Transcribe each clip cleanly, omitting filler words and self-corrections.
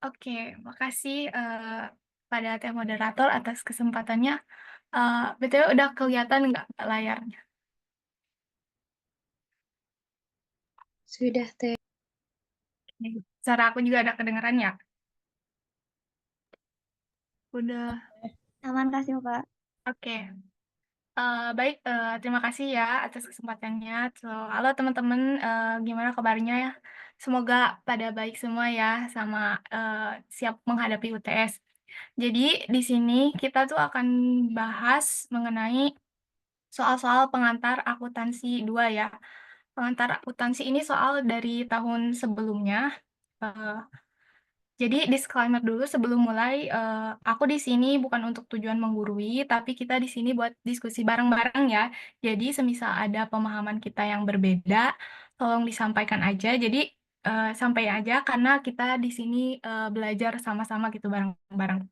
Oke, makasih pada tim moderator atas kesempatannya. BTW udah kelihatan nggak layarnya? Sudah teh. Nih, suara aku juga ada kedengeran ya? Udah. Aman kasih Pak. Oke. Baik, terima kasih ya atas kesempatannya. So, halo teman-teman, gimana kabarnya ya? Semoga pada baik semua ya, sama siap menghadapi UTS. Jadi di sini kita tuh akan bahas mengenai soal-soal pengantar akuntansi 2 ya. Pengantar akuntansi ini soal dari tahun sebelumnya. Eh, jadi disclaimer dulu sebelum mulai, aku di sini bukan untuk tujuan menggurui, tapi kita di sini buat diskusi bareng-bareng ya. Jadi semisal ada pemahaman kita yang berbeda, tolong disampaikan aja. Jadi sampai aja karena kita di sini belajar sama-sama gitu bareng-bareng.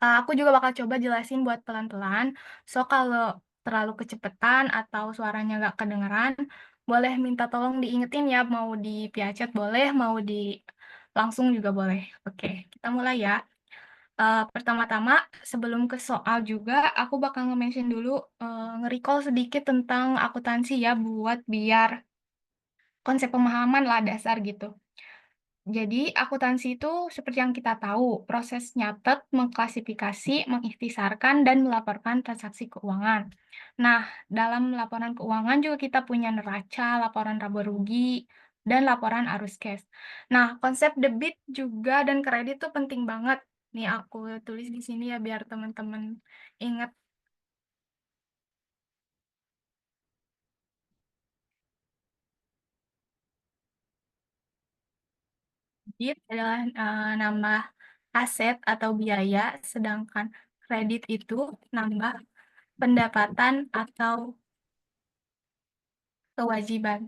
Aku juga bakal coba jelasin buat pelan-pelan. So, kalau terlalu kecepatan atau suaranya nggak kedengeran, boleh minta tolong diingetin ya, mau di via chat boleh, mau di langsung juga boleh. Oke, kita mulai ya. Pertama-tama, sebelum ke soal juga, aku bakal nge-mention dulu, nge-recall sedikit tentang akuntansi ya, buat biar konsep pemahaman lah dasar gitu. Jadi, akuntansi itu seperti yang kita tahu, proses nyatet, mengklasifikasi, mengikhtisarkan, dan melaporkan transaksi keuangan. Nah, dalam laporan keuangan juga kita punya neraca, laporan laba rugi, dan laporan arus cash. Nah, konsep debit juga dan kredit itu penting banget. Nih, aku tulis di sini ya biar teman-teman ingat. Debit adalah nambah aset atau biaya, sedangkan kredit itu nambah pendapatan atau kewajiban.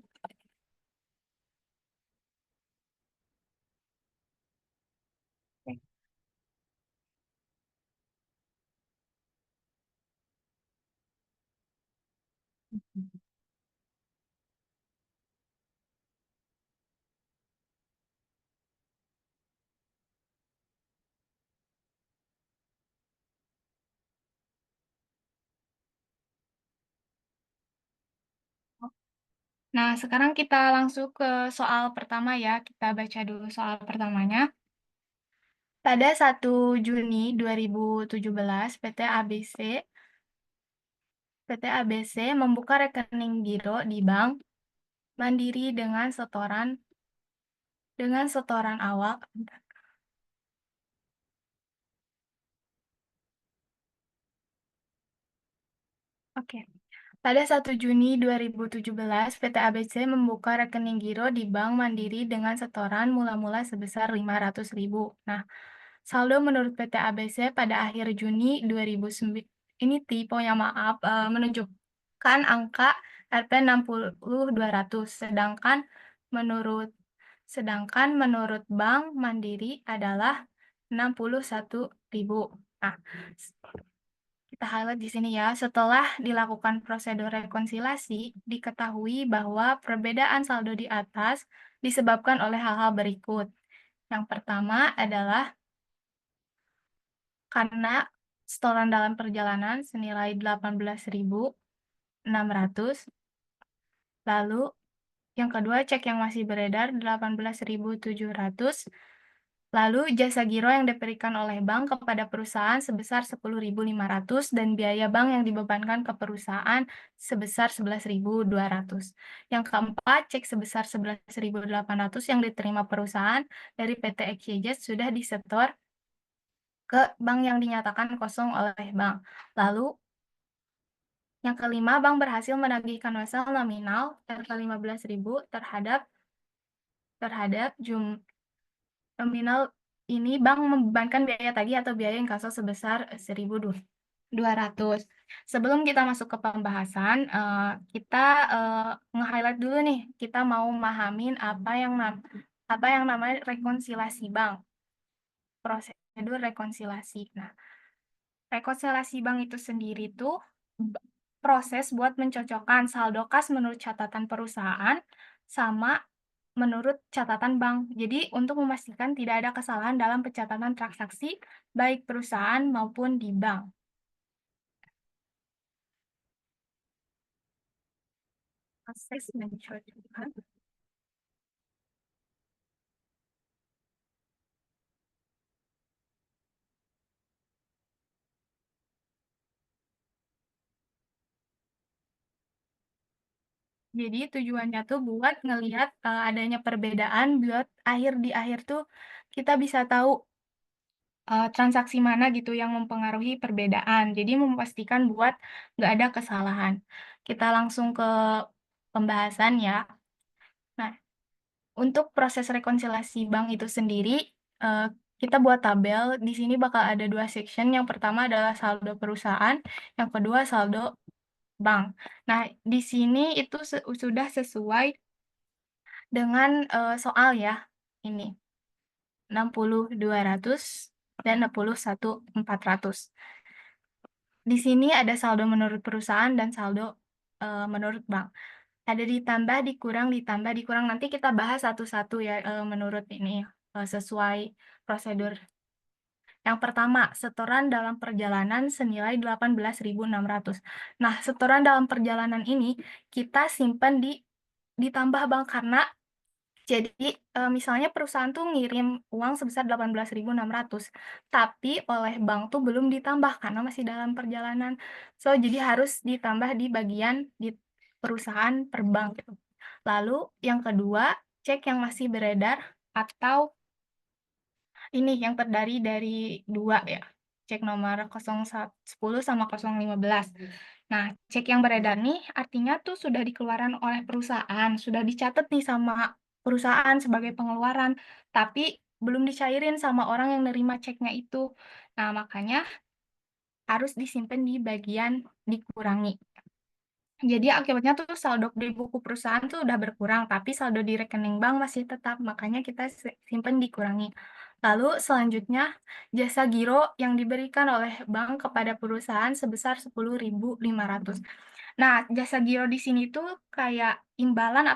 Oke. Nah, sekarang kita langsung ke soal pertama ya. Kita baca dulu soal pertamanya. Pada 1 Juni 2017, PT ABC membuka rekening giro di Bank Mandiri dengan setoran awal. Oke. Pada 1 Juni 2017, PT ABC membuka rekening giro di Bank Mandiri dengan setoran mula-mula sebesar 500.000. Nah, saldo menurut PT ABC pada akhir Juni 2009, ini tiponya maaf, menunjukkan angka Rp 60.200, sedangkan menurut Bank Mandiri adalah 61.000. Nah, kita highlight di sini ya. Setelah dilakukan prosedur rekonsiliasi, diketahui bahwa perbedaan saldo di atas disebabkan oleh hal-hal berikut. Yang pertama adalah karena setoran dalam perjalanan senilai 18.600. Lalu yang kedua, cek yang masih beredar 18.700. Lalu jasa giro yang diberikan oleh bank kepada perusahaan sebesar 10.500 dan biaya bank yang dibebankan ke perusahaan sebesar 11.200. Yang keempat, cek sebesar 11.800 yang diterima perusahaan dari PT XYZ sudah disetor ke bank yang dinyatakan kosong oleh bank. Lalu yang kelima, bank berhasil menagihkan wesel nominal Rp 15.000 terhadap nominal ini bank membebankan biaya tagih atau biaya inkaso sebesar 1.200. Sebelum kita masuk ke pembahasan, kita nge-highlight dulu nih, kita mau mahamin apa yang namanya rekonsiliasi bank, prosedur rekonsiliasi. Nah, rekonsiliasi bank itu sendiri tuh proses buat mencocokkan saldo kas menurut catatan perusahaan sama menurut catatan bank. Jadi untuk memastikan tidak ada kesalahan dalam pencatatan transaksi, baik perusahaan maupun di bank. Proses mencocokan. Jadi tujuannya tuh buat ngelihat adanya perbedaan buat di akhir tuh kita bisa tahu transaksi mana gitu yang mempengaruhi perbedaan. Jadi memastikan buat nggak ada kesalahan. Kita langsung ke pembahasan ya. Nah, untuk proses rekonsiliasi bank itu sendiri, eee, kita buat tabel. Di sini bakal ada 2 section. Yang pertama adalah saldo perusahaan, yang kedua saldo bank. Nah, di sini itu sudah sesuai dengan, soal ya, ini 60.200 dan 61.400. Di sini ada saldo menurut perusahaan dan saldo, menurut bank. Ada ditambah, dikurang, ditambah, dikurang, nanti kita bahas satu-satu ya, menurut ini, sesuai prosedur. Yang pertama, setoran dalam perjalanan senilai 18.600. Nah, setoran dalam perjalanan ini kita simpan ditambah bank karena jadi, misalnya perusahaan tuh ngirim uang sebesar 18.600, tapi oleh bank tuh belum ditambah karena masih dalam perjalanan. So, jadi harus ditambah di bagian di perusahaan per bank gitu. Lalu yang kedua, cek yang masih beredar atau ini yang terdiri dari 2 ya, cek nomor 10 sama 015. Nah, cek yang beredar nih artinya tuh sudah dikeluarkan oleh perusahaan, sudah dicatat nih sama perusahaan sebagai pengeluaran, tapi belum dicairin sama orang yang nerima ceknya itu. Nah, makanya harus disimpan di bagian dikurangi. Jadi akibatnya tuh saldo di buku perusahaan tuh udah berkurang, tapi saldo di rekening bank masih tetap, makanya kita simpen dikurangi. Lalu selanjutnya, jasa giro yang diberikan oleh bank kepada perusahaan sebesar 10.500. Nah, jasa giro di sini tuh kayak imbalan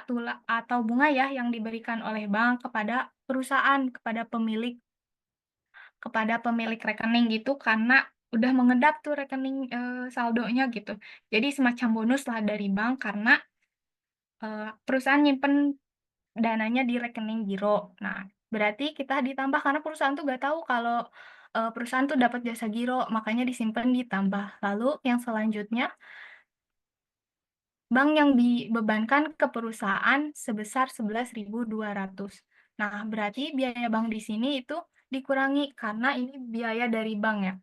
atau bunga ya yang diberikan oleh bank kepada perusahaan, kepada pemilik rekening gitu, karena udah mengedap tuh rekening, saldonya gitu. Jadi semacam bonus lah dari bank karena, perusahaan nyimpen dananya di rekening giro. Nah, berarti kita ditambah karena perusahaan tuh nggak tahu kalau, perusahaan tuh dapat jasa giro, makanya disimpan ditambah. Lalu yang selanjutnya, bank yang dibebankan ke perusahaan sebesar 11.200. Nah, berarti biaya bank di sini itu dikurangi karena ini biaya dari bank ya.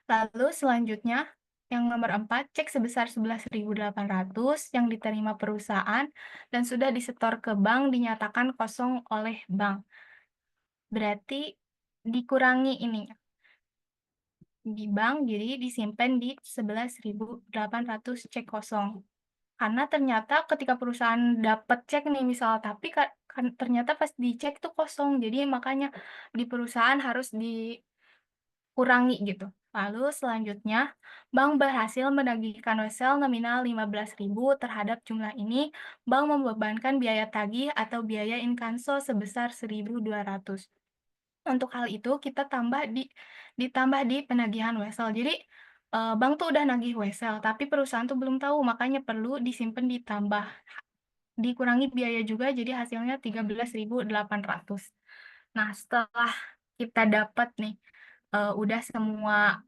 Lalu selanjutnya, yang nomor 4, cek sebesar 11.800 yang diterima perusahaan dan sudah disetor ke bank dinyatakan kosong oleh bank. Berarti dikurangi ininya, di bank jadi disimpan di 11.800 cek kosong. Karena ternyata ketika perusahaan dapat cek nih misal, tapi kan ternyata pas dicek tuh kosong, jadi makanya di perusahaan harus kurangi gitu. Lalu selanjutnya, bank berhasil menagihkan wesel nominal 15.000 terhadap jumlah ini, bank membebankan biaya tagih atau biaya inkasso sebesar 1.200. Untuk hal itu kita ditambah di penagihan wesel. Jadi, bank tuh udah nagih wesel, tapi perusahaan tuh belum tahu, makanya perlu disimpan ditambah. Dikurangi biaya juga, jadi hasilnya 13.800. Nah, setelah kita dapat nih, udah semua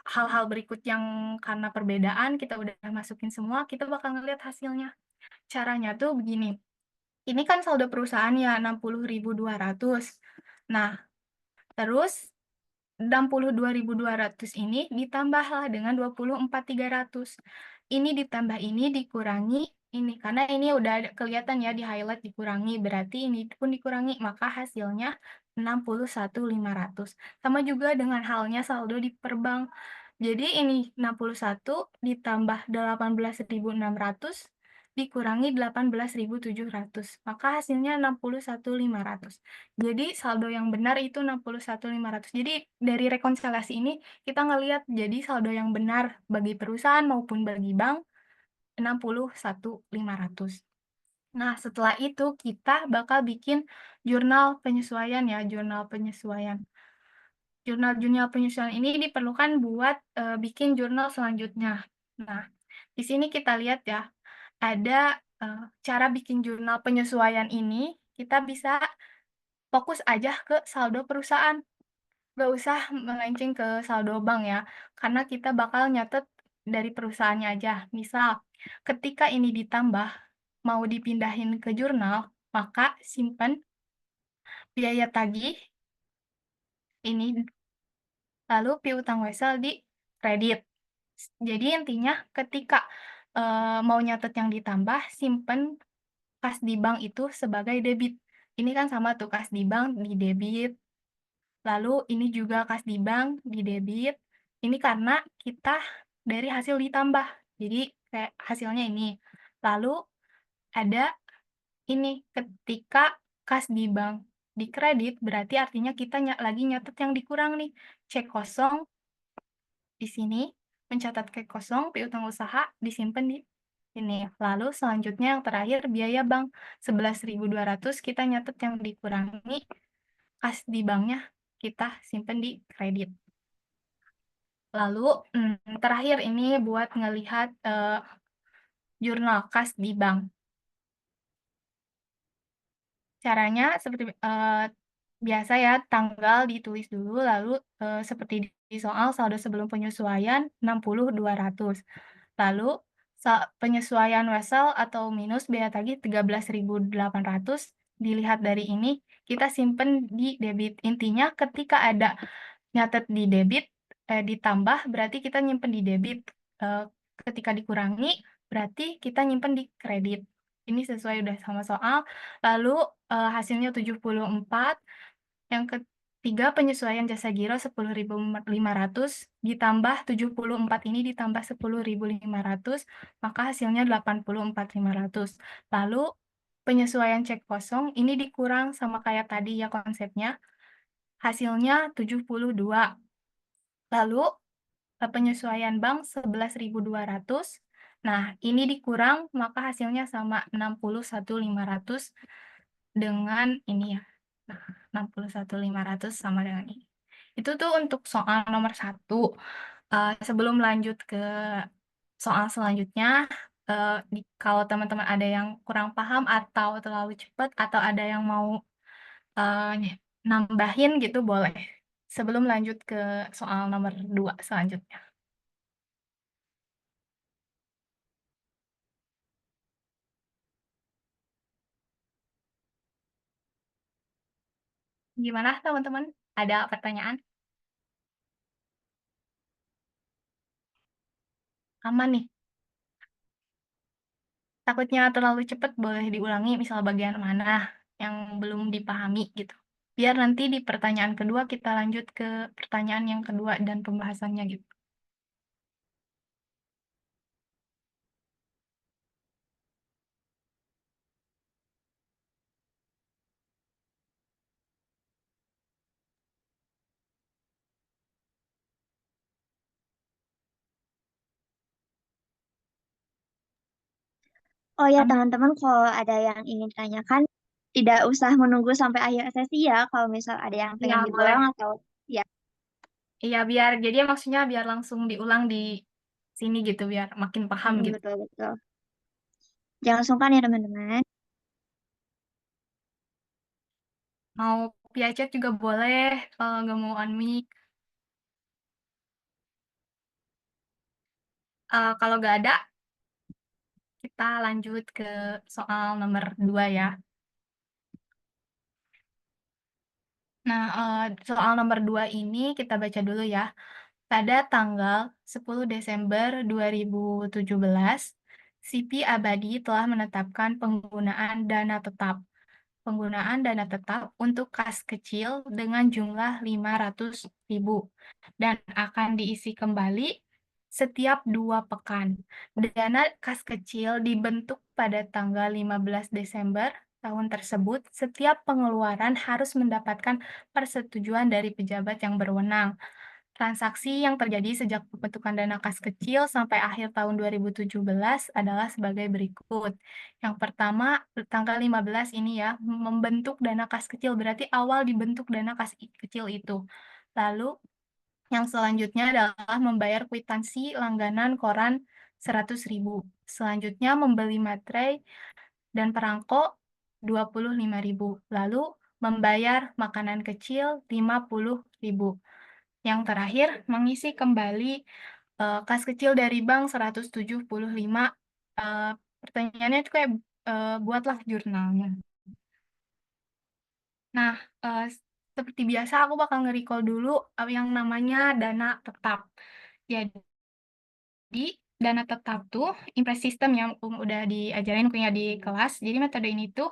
hal-hal berikut yang karena perbedaan kita udah masukin semua, kita bakal ngelihat hasilnya. Caranya tuh begini, ini kan saldo perusahaan ya 60.200. Nah, terus 62.200 ini ditambahlah dengan 24.300. Ini ditambah ini dikurangi ini, karena ini udah kelihatan ya di-highlight dikurangi, berarti ini pun dikurangi, maka hasilnya 61.500. Sama juga dengan halnya saldo di perbank. Jadi ini 61 ditambah 18.600 dikurangi 18.700, maka hasilnya 61.500. Jadi saldo yang benar itu 61.500. Jadi dari rekonsiliasi ini kita ngelihat jadi saldo yang benar bagi perusahaan maupun bagi bank 61.500. Nah, setelah itu kita bakal bikin jurnal penyesuaian ya, jurnal penyesuaian. Jurnal-jurnal penyesuaian ini diperlukan buat bikin jurnal selanjutnya. Nah, di sini kita lihat ya, ada cara bikin jurnal penyesuaian ini, kita bisa fokus aja ke saldo perusahaan. Nggak usah melenceng ke saldo bank ya, karena kita bakal nyatet dari perusahaannya aja. Misal, ketika ini ditambah, mau dipindahin ke jurnal, maka simpan biaya tagih ini, lalu piutang wesel di kredit. Jadi intinya ketika mau nyatet yang ditambah, simpen kas di bank itu sebagai debit. Ini kan sama tuh kas di bank di debit, lalu ini juga kas di bank di debit. Ini karena kita dari hasil ditambah. Jadi kayak hasilnya ini. Lalu ada ini ketika kas di bank di kredit berarti artinya kita lagi nyatet yang dikurang nih. Cek kosong di sini, mencatat cek kosong piutang usaha disimpan di ini. Lalu selanjutnya yang terakhir biaya bank 11.200 kita nyatet yang dikurangi, kas di banknya kita simpan di kredit. Lalu terakhir ini buat ngelihat jurnal kas di bank. Caranya seperti biasa ya, tanggal ditulis dulu, lalu seperti di soal saldo sebelum penyesuaian 60.200. Lalu penyesuaian wesel atau minus biaya tagih 13.800 dilihat dari ini, kita simpen di debit. Intinya ketika ada nyatet di debit, ditambah berarti kita nyimpen di debit. Eh, Ketika dikurangi berarti kita nyimpen di kredit. Ini sesuai udah sama soal. Lalu hasilnya 74. Yang ketiga penyesuaian jasa giro 10.500 ditambah 74 ini ditambah 10.500 maka hasilnya 84.500. Lalu penyesuaian cek kosong ini dikurang sama kayak tadi ya konsepnya. Hasilnya 72. Lalu penyesuaian bank 11.200. Nah, ini dikurang maka hasilnya sama 61.500 dengan ini ya. Nah, 61.500 sama dengan ini. Itu tuh untuk soal nomor 1. Sebelum lanjut ke soal selanjutnya, kalau teman-teman ada yang kurang paham atau terlalu cepat atau ada yang mau nambahin gitu boleh. Sebelum lanjut ke soal nomor 2 selanjutnya. Gimana teman-teman? Ada pertanyaan? Aman nih. Takutnya terlalu cepat boleh diulangi misal bagian mana yang belum dipahami gitu. Biar nanti di pertanyaan kedua kita lanjut ke pertanyaan yang kedua dan pembahasannya gitu. Oh ya, Aman? teman-teman, kalau ada yang ingin tanyakan, tidak usah menunggu sampai akhir sesi ya. Kalau misal ada yang pengen Iya, diulang boleh. atau ya, Iya, biar jadi maksudnya biar langsung diulang di sini gitu biar makin paham gitu. betul betul. Jangan sungkan ya teman-teman. Mau via chat juga boleh kalau nggak mau on mic. Kalau nggak ada, kita lanjut ke soal nomor 2 ya. Nah, soal nomor 2 ini kita baca dulu ya. Pada tanggal 10 Desember 2017, SIPI Abadi telah menetapkan penggunaan dana tetap untuk kas kecil dengan jumlah 500.000 dan akan diisi kembali setiap 2 pekan. Dana kas kecil dibentuk pada tanggal 15 Desember tahun tersebut. Setiap pengeluaran harus mendapatkan persetujuan dari pejabat yang berwenang. Transaksi yang terjadi sejak pembentukan dana kas kecil sampai akhir tahun 2017 adalah sebagai berikut. Yang pertama, tanggal 15 ini ya, membentuk dana kas kecil, berarti awal dibentuk dana kecil itu. Lalu, yang selanjutnya adalah membayar kwitansi langganan koran 100.000. Selanjutnya, membeli materai dan perangko 25.000. Lalu, membayar makanan kecil 50.000. Yang terakhir, mengisi kembali kas kecil dari bank 175. Pertanyaannya itu kayak buatlah jurnalnya. Nah, seperti biasa aku bakal nge-recall dulu yang namanya dana tetap. Jadi, dana tetap tuh impress system yang udah diajarin punya di kelas. Jadi metode ini tuh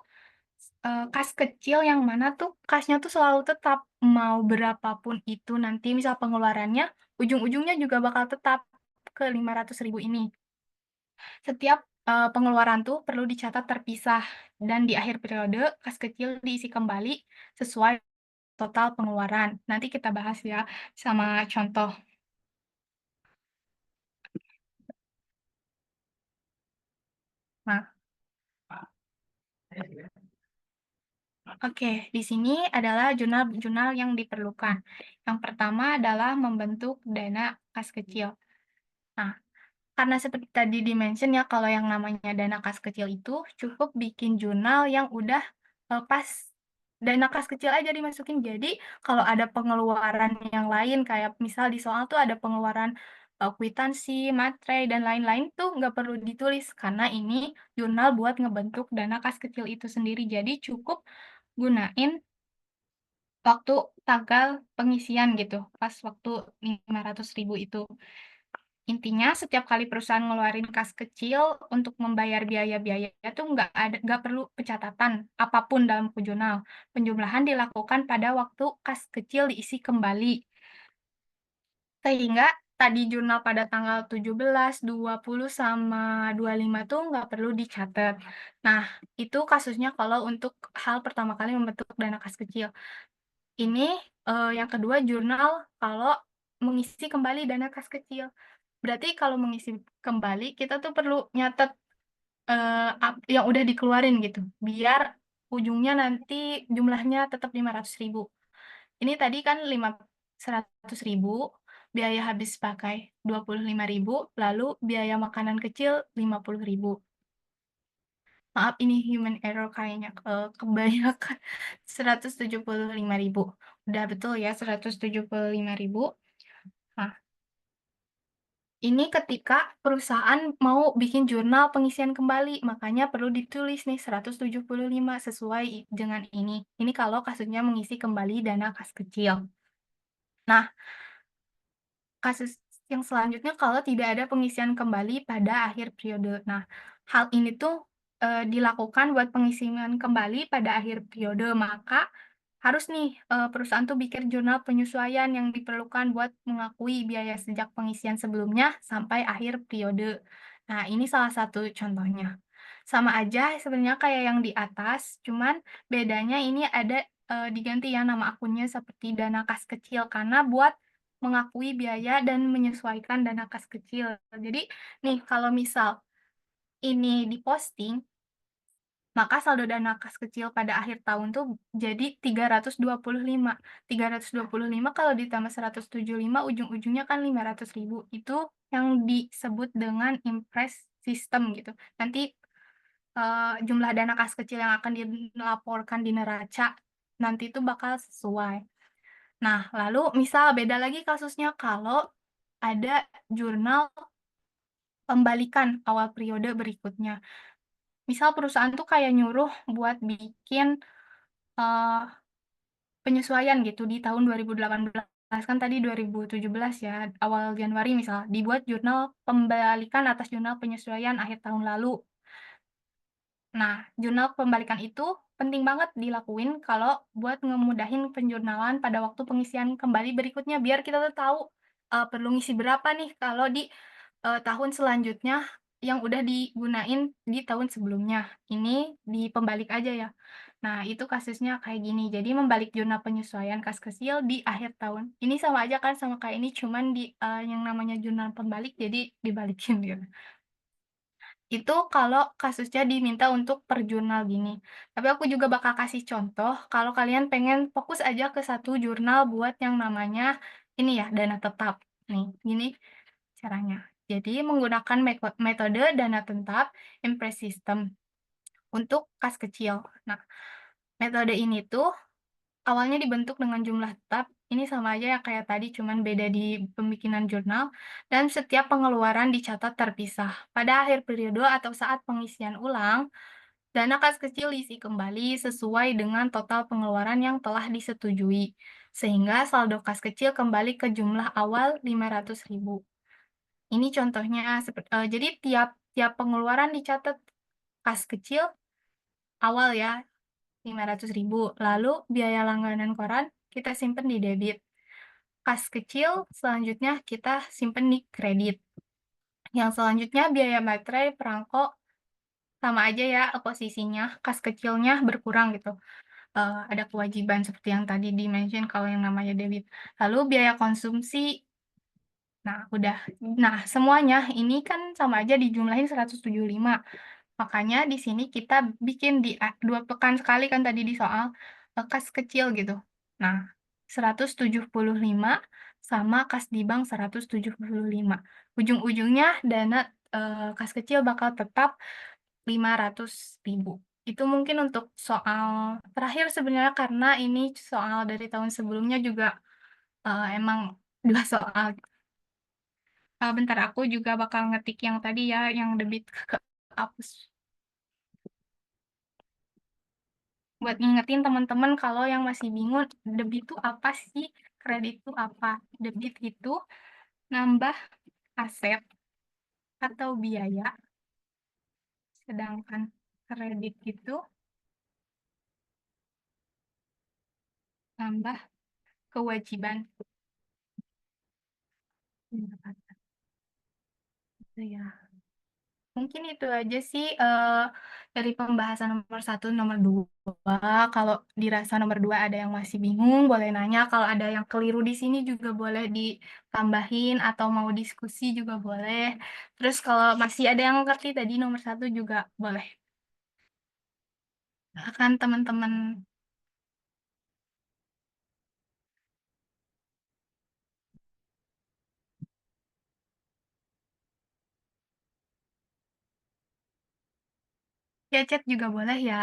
kas kecil yang mana tuh kasnya tuh selalu tetap, mau berapapun itu nanti misal pengeluarannya, ujung-ujungnya juga bakal tetap ke 500.000 ini. Setiap, pengeluaran tuh perlu dicatat terpisah dan di akhir periode kas kecil diisi kembali sesuai total pengeluaran. Nanti kita bahas ya sama contoh. Nah, oke, di sini adalah jurnal-jurnal yang diperlukan. Yang pertama adalah membentuk dana kas kecil. Nah, karena seperti tadi di-mention ya, kalau yang namanya dana kas kecil itu cukup bikin jurnal yang udah, pas dana kas kecil aja dimasukin. Jadi, kalau ada pengeluaran yang lain kayak misal di soal tuh ada pengeluaran, kwitansi, materai, dan lain-lain tuh nggak perlu ditulis, karena ini jurnal buat ngebentuk dana kas kecil itu sendiri. Jadi cukup gunain waktu tanggal pengisian gitu, pas waktu 500.000 itu. Intinya setiap kali perusahaan ngeluarin kas kecil untuk membayar biaya-biaya itu nggak perlu pencatatan apapun dalam jurnal. Penjumlahan dilakukan pada waktu kas kecil diisi kembali. Sehingga tadi jurnal pada tanggal 17, 20, sama 25 tuh nggak perlu dicatat. Nah, itu kasusnya kalau untuk hal pertama kali membentuk dana kas kecil. Ini, yang kedua jurnal kalau mengisi kembali dana kas kecil. Berarti kalau mengisi kembali, kita tuh perlu nyatet, yang udah dikeluarin gitu, biar ujungnya nanti jumlahnya tetap 500.000. Ini tadi kan 100.000, biaya habis pakai 25.000, lalu biaya makanan kecil 50.000. Maaf ini human error kayaknya, kebanyakan 175.000. Udah betul ya 175.000. Nah, ini ketika perusahaan mau bikin jurnal pengisian kembali, makanya perlu ditulis nih 175 sesuai dengan ini. Ini kalau kasusnya mengisi kembali dana kas kecil. Nah, kasus yang selanjutnya kalau tidak ada pengisian kembali pada akhir periode. Nah, hal ini tuh, dilakukan buat pengisian kembali pada akhir periode, maka harus nih, perusahaan tuh bikin jurnal penyesuaian yang diperlukan buat mengakui biaya sejak pengisian sebelumnya sampai akhir periode. Nah, ini salah satu contohnya. Sama aja sebenarnya kayak yang di atas, cuman bedanya ini ada, diganti ya nama akunnya seperti dana kas kecil, karena buat mengakui biaya dan menyesuaikan dana kas kecil. Jadi nih kalau misal ini diposting, maka saldo dana kas kecil pada akhir tahun tuh jadi 325. 325 kalau ditambah 175 ujung-ujungnya kan 500.000. Itu yang disebut dengan impress system gitu. Nanti jumlah dana kas kecil yang akan dilaporkan di neraca nanti itu bakal sesuai. Nah, lalu misal beda lagi kasusnya kalau ada jurnal pembalikan awal periode berikutnya. Misal perusahaan tuh kayak nyuruh buat bikin, eee, penyesuaian gitu di tahun 2018, kan tadi 2017 ya, awal Januari misal, dibuat jurnal pembalikan atas jurnal penyesuaian akhir tahun lalu. Nah, jurnal pembalikan itu penting banget dilakuin kalau buat ngemudahin penjurnalan pada waktu pengisian kembali berikutnya, biar kita tuh tahu, perlu ngisi berapa nih kalau di, tahun selanjutnya yang udah digunain di tahun sebelumnya. Ini di pembalik aja ya. Nah, itu kasusnya kayak gini. Jadi membalik jurnal penyesuaian kas kecil di akhir tahun. Ini sama aja kan sama kayak ini, cuman di yang namanya jurnal pembalik jadi dibalikin gitu. Itu kalau kasusnya diminta untuk per jurnal gini. Tapi aku juga bakal kasih contoh kalau kalian pengen fokus aja ke satu jurnal buat yang namanya ini ya, dana tetap. Nih, gini caranya. Jadi menggunakan metode dana tetap impress system untuk kas kecil. Nah, metode ini tuh awalnya dibentuk dengan jumlah tetap, ini sama aja ya kayak tadi, cuman beda di pembikinan jurnal, dan setiap pengeluaran dicatat terpisah. Pada akhir periode atau saat pengisian ulang, dana kas kecil diisi kembali sesuai dengan total pengeluaran yang telah disetujui, sehingga saldo kas kecil kembali ke jumlah awal 500.000. Ini contohnya, jadi tiap tiap pengeluaran dicatat kas kecil awal ya, 500.000. Lalu biaya langganan koran kita simpen di debit. Kas kecil selanjutnya kita simpen di kredit. Yang selanjutnya biaya baterai, perangko, sama aja ya posisinya. Kas kecilnya berkurang gitu. Ada kewajiban seperti yang tadi di-mention kalau yang namanya debit. Lalu biaya konsumsi, nah udah. Nah, semuanya ini kan sama aja dijumlahin 175. Makanya di sini kita bikin di 2 pekan sekali kan tadi di soal kas kecil gitu. Nah, 175 sama kas di bank 175. Ujung-ujungnya dana kas kecil bakal tetap 500.000. Itu mungkin untuk soal terakhir sebenarnya karena ini soal dari tahun sebelumnya juga emang 2 soal. Bentar aku juga bakal ngetik yang tadi ya, yang debit ke hapus. Buat ngingetin teman-teman kalau yang masih bingung, debit itu apa sih, kredit itu apa. Debit itu nambah aset atau biaya, sedangkan kredit itu nambah kewajiban. Gitu ya. Mungkin itu aja sih dari pembahasan nomor 1, nomor 2. Kalau dirasa nomor 2 ada yang masih bingung, boleh nanya. Kalau ada yang keliru di sini juga boleh ditambahin atau mau diskusi juga boleh. Terus kalau masih ada yang ngerti tadi nomor 1 juga boleh. Akan teman-teman ya chat juga boleh ya.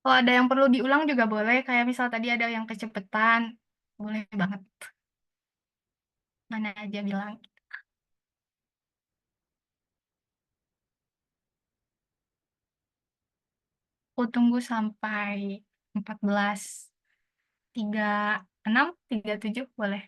Kalau ada yang perlu diulang juga boleh. Kayak misal tadi ada yang kecepatan, boleh banget. Mana aja bilang. Aku tunggu sampai 14.36, 37 boleh.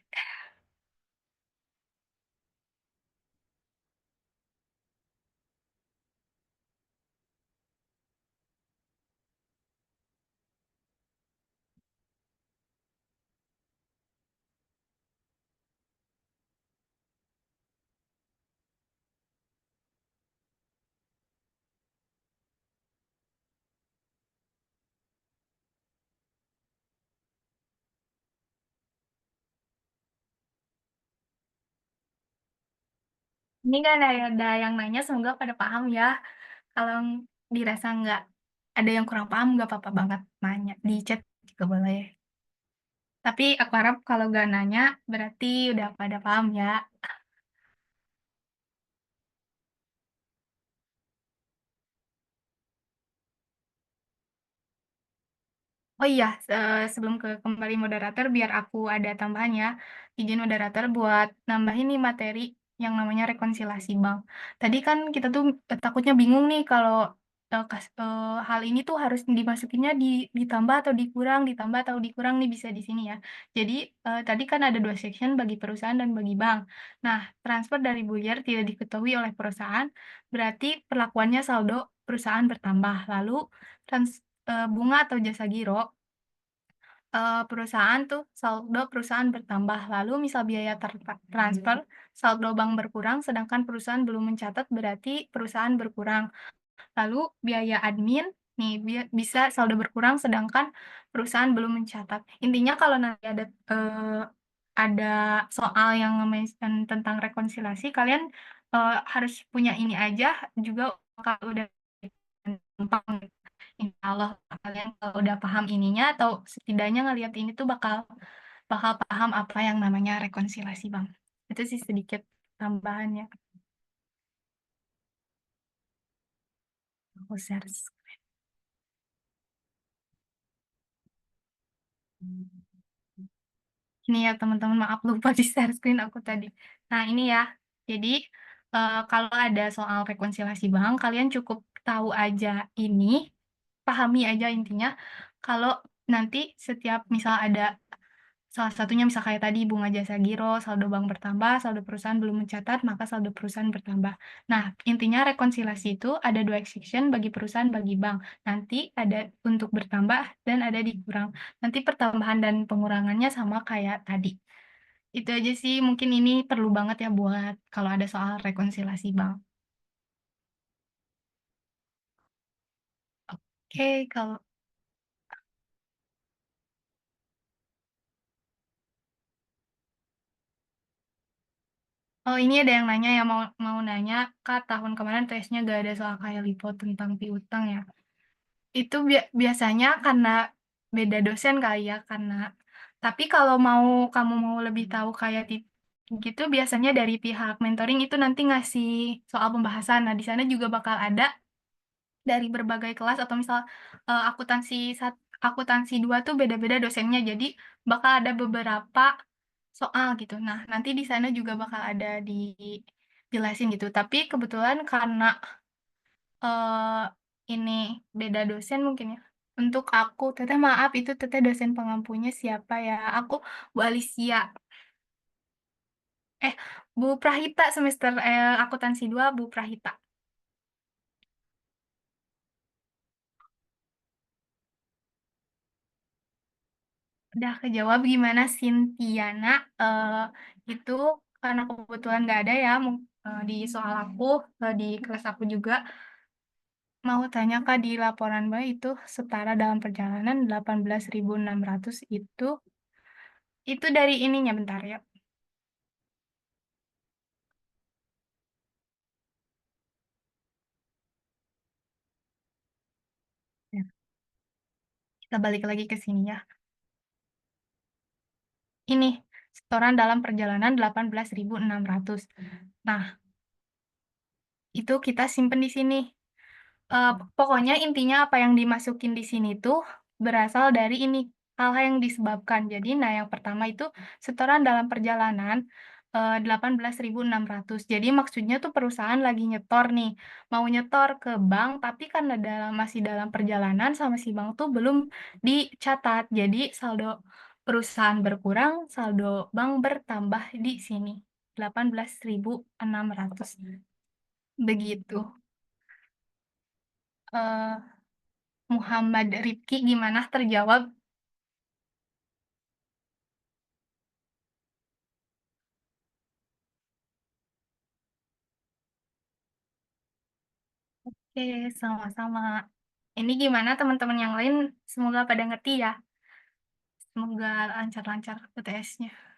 Ini kan ada yang nanya, semoga pada paham ya. Kalau dirasa nggak ada yang kurang paham, nggak apa-apa banget nanya. Di chat juga boleh. Tapi aku harap kalau nggak nanya, berarti udah pada paham ya. Oh iya, sebelum ke kembali moderator, biar aku ada tambahan ya. Izin moderator buat nambahin nih materi yang namanya rekonsiliasi bank. Tadi kan kita tuh takutnya bingung nih kalau hal ini tuh harus dimasukinnya ditambah atau ditambah atau dikurang nih bisa di sini ya. Jadi, tadi kan ada 2 section bagi perusahaan dan bagi bank. Nah, transfer dari buyer tidak diketahui oleh perusahaan, berarti perlakuannya saldo perusahaan bertambah. Lalu bunga atau jasa giro, perusahaan tuh saldo perusahaan bertambah. Lalu misal biaya transfer, saldo bank berkurang sedangkan perusahaan belum mencatat berarti perusahaan berkurang. Lalu biaya admin, nih bisa saldo berkurang sedangkan perusahaan belum mencatat. Intinya kalau nanti ada soal yang nge-mention tentang rekonsiliasi, kalian, harus punya ini aja juga bakal udah gampang. Insyaallah kalian kalau udah paham ininya atau setidaknya ngelihat ini tuh bakal bakal paham apa yang namanya rekonsiliasi, Bang. Itu sih sedikit tambahannya. Aku share. Ini ya teman-teman, maaf lupa di-share screen aku tadi. Nah ini ya, jadi, kalau ada soal rekonsiliasi bank, kalian cukup tahu aja ini, pahami aja intinya, kalau nanti setiap misal ada salah satunya misal kayak tadi bunga jasa giro, saldo bank bertambah, saldo perusahaan belum mencatat, maka saldo perusahaan bertambah. Nah, intinya rekonsiliasi itu ada 2 section bagi perusahaan, bagi bank. Nanti ada untuk bertambah dan ada dikurang. Nanti pertambahan dan pengurangannya sama kayak tadi. Itu aja sih, mungkin ini perlu banget ya buat kalau ada soal rekonsiliasi bank. Oke, kalau oh ini ada yang nanya ya, mau mau nanya, "Kak, tahun kemarin tesnya gak ada soal kayak lipo tentang piutang ya?" Itu biasanya karena beda dosen kali ya, karena tapi kalau kamu mau lebih tahu kayak gitu biasanya dari pihak mentoring itu nanti ngasih soal pembahasan. Nah, di sana juga bakal ada dari berbagai kelas atau misal akuntansi 2 tuh beda-beda dosennya. Jadi bakal ada beberapa soal gitu. Nah, nanti di sana juga bakal ada dijelasin gitu. Tapi kebetulan karena eh ini beda dosen mungkin ya. Untuk aku, Teteh maaf itu Teteh dosen pengampunya siapa ya? Aku Bu Alicia. Eh, Bu Prahita semester akuntansi 2 Bu Prahita. Udah kejawab gimana Sintiana? Itu karena kebetulan nggak ada ya di soal aku, di kelas aku juga. Mau tanya Kak, di laporan bayi itu setara dalam perjalanan 18.600 itu dari ininya bentar ya. Ya, kita balik lagi ke sini ya. Ini setoran dalam perjalanan 18.600. Nah, itu kita simpen di sini. Pokoknya intinya apa yang dimasukin di sini tuh berasal dari ini hal-hal yang disebabkan. Jadi, nah yang pertama itu setoran dalam perjalanan 18.600. Jadi maksudnya tuh perusahaan lagi nyetor nih, mau nyetor ke bank, tapi karena masih dalam perjalanan sama si bank tuh belum dicatat. Jadi saldo perusahaan berkurang, saldo bank bertambah di sini 18.600. Begitu. Eh, Muhammad Rifki gimana terjawab? Oke, sama-sama. Ini gimana teman-teman yang lain? Semoga pada ngerti ya. Semoga lancar-lancar UTS-nya.